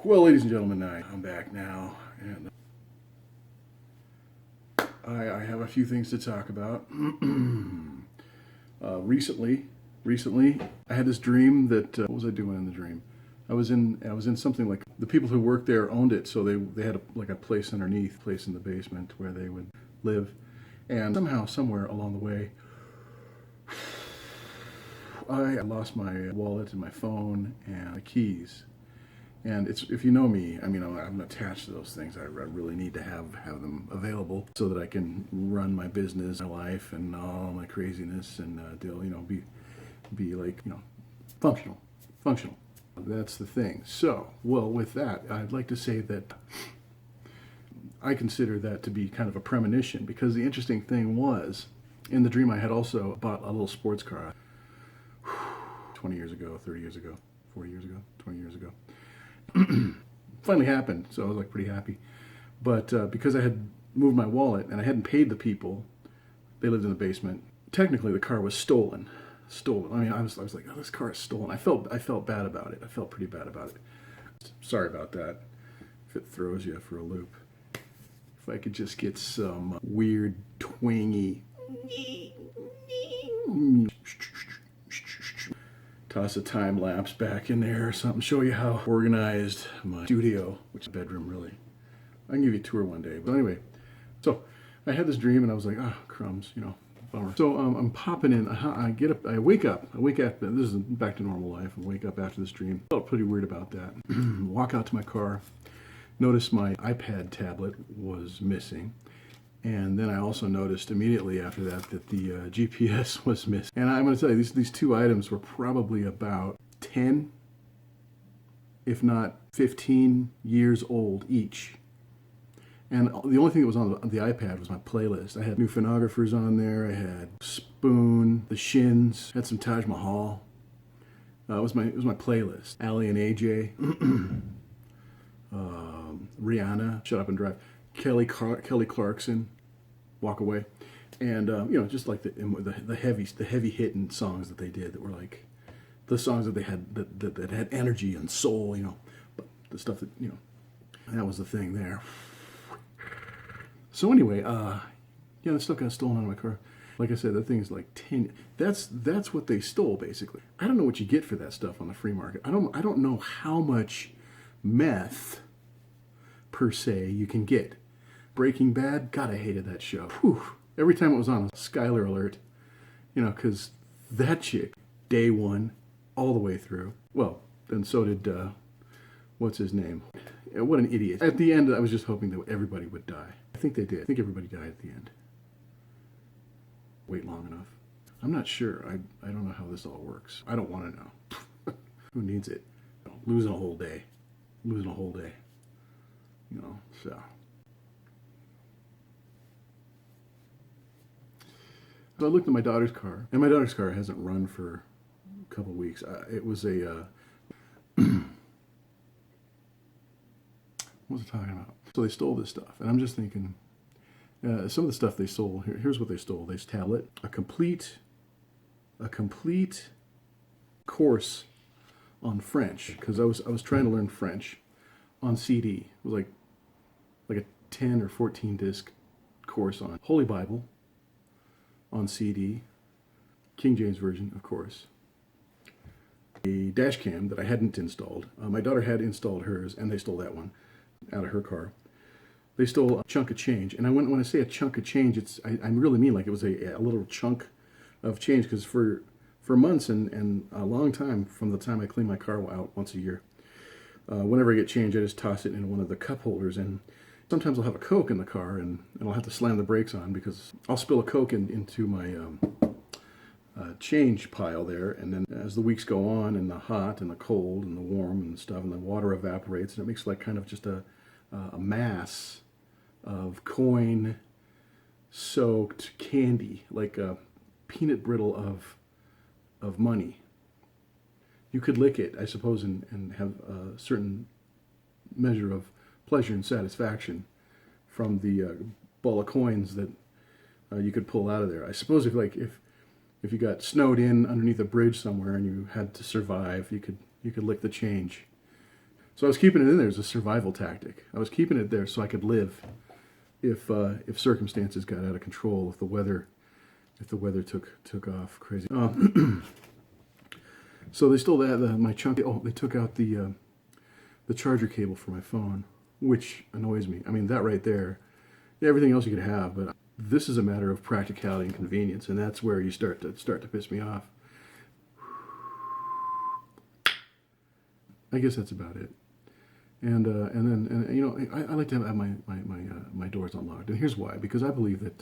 Well, ladies and gentlemen, I'm back now, and I have a few things to talk about. Recently, I had this dream that what was I doing in the dream? I was in something like the people who worked there owned it, so they had a place underneath, place in the basement where they would live, and somehow, somewhere along the way, I lost my wallet and my phone and my keys. And if you know me, I mean, I'm attached to those things. I really need to have them available so that I can run my business, my life, and all my craziness, and be like, functional. That's the thing. So, well, with that, I'd like to say that I consider that to be kind of a premonition, because the interesting thing was, in the dream, I had also bought a little sports car 20 years ago, 30 years ago, 40 years ago, 20 years ago. Finally happened, so I was like pretty happy. But because I had moved my wallet and I hadn't paid the people, they lived in the basement. Technically, the car was stolen. I mean, I was like, oh, this car is stolen. I felt bad about it. I felt pretty bad about it. Sorry about that. If it throws you for a loop. If I could just get some weird twangy. Toss a time lapse back in there or something, show you how organized my studio, which is a bedroom really. I can give you a tour one day. But anyway, so I had this dream and I was like, oh, crumbs, bummer. So I'm popping in, I get up, I wake up, this is back to normal life, I wake up after this dream. Felt pretty weird about that. Walk out to my car, notice my iPad tablet was missing. And then I also noticed immediately after that the GPS was missing. And I'm going to tell you, these two items were probably about 10, if not 15 years old each. And the only thing that was on the iPad was my playlist. I had new phonographers on there. I had Spoon, The Shins, had some Taj Mahal. It was my playlist. Ali and AJ, Rihanna, Shut Up and Drive. Kelly Clarkson, Walk Away, and just like the heavy hitting songs that they did that were like the songs that they had that had energy and soul, but the stuff that that was the thing there. So anyway, the stuff got stolen out of my car. Like I said, that thing is like 10. That's what they stole basically. I don't know what you get for that stuff on the free market. I don't know how much meth per se you can get. Breaking Bad, God, I hated that show. Whew. Every time it was on, Skylar alert, because that chick, day one, all the way through. Well, then so did, what's his name? What an idiot. At the end, I was just hoping that everybody would die. I think they did. I think everybody died at the end. Wait long enough. I'm not sure. I don't know how this all works. I don't want to know. Who needs it? Losing a whole day. So. So I looked at my daughter's car, and my daughter's car hasn't run for a couple weeks. It was a, what was I talking about? So they stole this stuff, and I'm just thinking, some of the stuff they stole, here's what they stole. This tablet, a complete course on French, because I was trying to learn French on CD. It was like a 10 or 14 disc course on Holy Bible, on CD, King James Version, of course. A dash cam that I hadn't installed. My daughter had installed hers, and they stole that one out of her car. They stole a chunk of change, and when I say a chunk of change, I really mean like it was a little chunk of change, because for months and a long time, from the time I clean my car out once a year, whenever I get change, I just toss it in one of the cup holders, and sometimes I'll have a Coke in the car, and I'll have to slam the brakes on because I'll spill a Coke into my change pile there, and then as the weeks go on, and the hot and the cold and the warm and stuff, and the water evaporates, and it makes like kind of just a mass of coin-soaked candy, like a peanut brittle of money. You could lick it, I suppose, and have a certain measure of pleasure and satisfaction from the ball of coins that you could pull out of there. I suppose if you got snowed in underneath a bridge somewhere and you had to survive, you could lick the change. So I was keeping it in there as a survival tactic. I was keeping it there so I could live if circumstances got out of control, if the weather took off crazy. So they stole my chunk. Oh, they took out the charger cable for my phone, which annoys me. I mean, that right there. Everything else you could have, but this is a matter of practicality and convenience, and that's where you start to piss me off. I guess that's about it. And then you know, I like to have my doors unlocked, and here's why. Because I believe that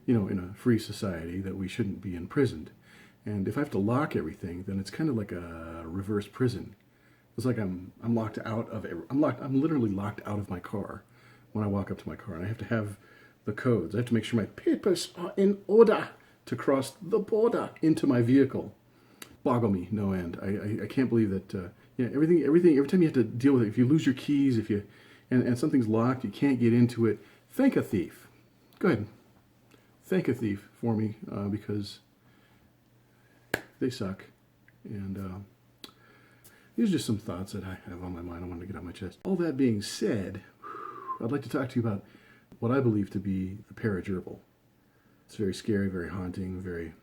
you know, in a free society, that we shouldn't be imprisoned. And if I have to lock everything, then it's kind of like a reverse prison. It's like I'm locked out of it. I'm literally locked out of my car when I walk up to my car, and I have to have the codes. I have to make sure my papers are in order to cross the border into my vehicle. Boggle me no end. I can't believe that. You know, everything. Every time you have to deal with it, if you lose your keys, and something's locked, you can't get into it. Thank a thief. Go ahead. Thank a thief for me because they suck. And these are just some thoughts that I have on my mind. I wanted to get on my chest. All that being said, I'd like to talk to you about what I believe to be the Para-Gerbil. It's very scary, very haunting, very...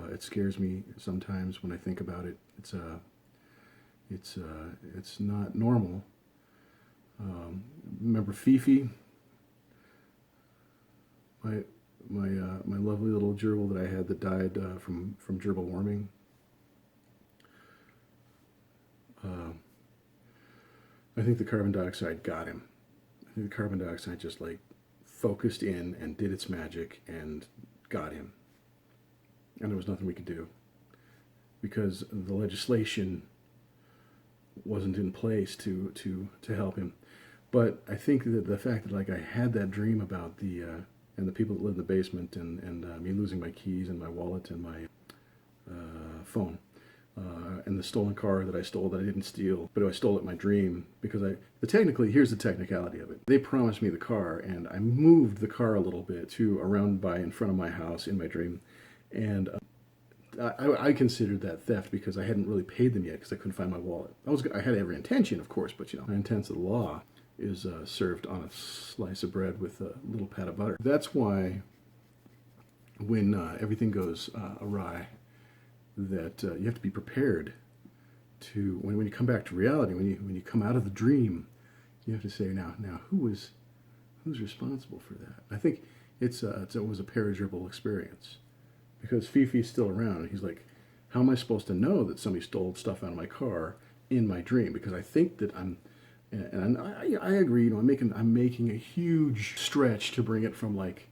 it scares me sometimes when I think about it. It's not normal. Remember Fifi? My lovely little gerbil that I had that died from gerbil warming. I think the carbon dioxide got him. I think the carbon dioxide just like focused in and did its magic and got him. And there was nothing we could do because the legislation wasn't in place to help him. But I think that the fact that like I had that dream about the and the people that lived in the basement and me losing my keys and my wallet and my phone. And the stolen car that I stole that I didn't steal, but I stole it in my dream because technically, here's the technicality of it. They promised me the car, and I moved the car a little bit to around by in front of my house in my dream, and I considered that theft because I hadn't really paid them yet because I couldn't find my wallet. I had every intention, of course, but you know, 9/10 of the law is served on a slice of bread with a little pat of butter. That's why when everything goes awry, that you have to be prepared to when you come back to reality, when you come out of the dream, you have to say now who's responsible for that? I think it was a Para-Gerbil experience because Fifi's still around and he's like, how am I supposed to know that somebody stole stuff out of my car in my dream? Because I think that I agree, you know, I'm making a huge stretch to bring it from like,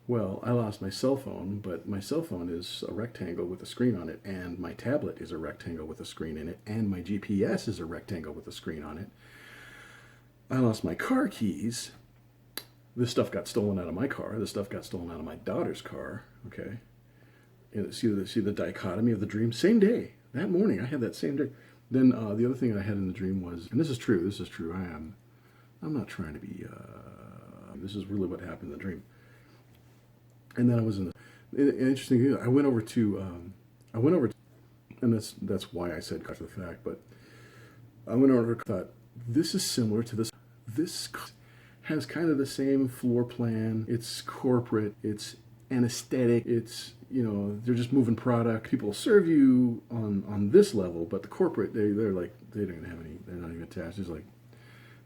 well, I lost my cell phone, but my cell phone is a rectangle with a screen on it, and my tablet is a rectangle with a screen in it, and my GPS is a rectangle with a screen on it. I lost my car keys. This stuff got stolen out of my car. This stuff got stolen out of my daughter's car. Okay, and see the dichotomy of the dream. Same day, that morning, I had that same day. Then the other thing I had in the dream was, and this is true. I'm not trying to be. This is really what happened in the dream. And then I was interesting thing. I went over to, and that's why I said after the fact. But I went over and thought this is similar to this. This has kind of the same floor plan. It's corporate. It's anesthetic. It's, you know, they're just moving product. People will serve you on this level, but the corporate they're like they don't even have any. They're not even attached. It's like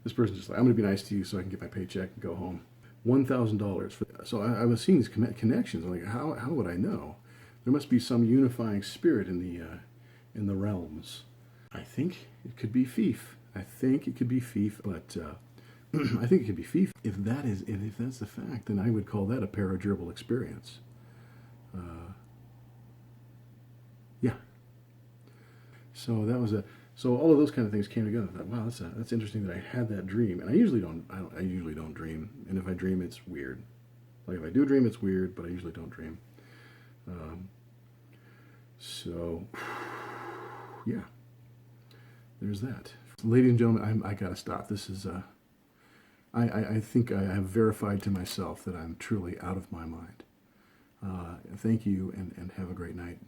this person's just like, I'm going to be nice to you so I can get my paycheck and go home. $1,000 for that. So I was seeing these connections. I'm like, how would I know? There must be some unifying spirit in the realms. I think it could be Fief. I think it could be Fief, but I think it could be Fief. If that's the fact, then I would call that a Para-Gerbil experience. Yeah. So that was So all of those kind of things came together. I thought, wow, that's interesting that I had that dream. And I usually don't dream. And if I dream, it's weird. Like if I do dream, it's weird, but I usually don't dream. So yeah, there's that. Ladies and gentlemen, I gotta stop. This is I think I have verified to myself that I'm truly out of my mind. Thank you, and have a great night.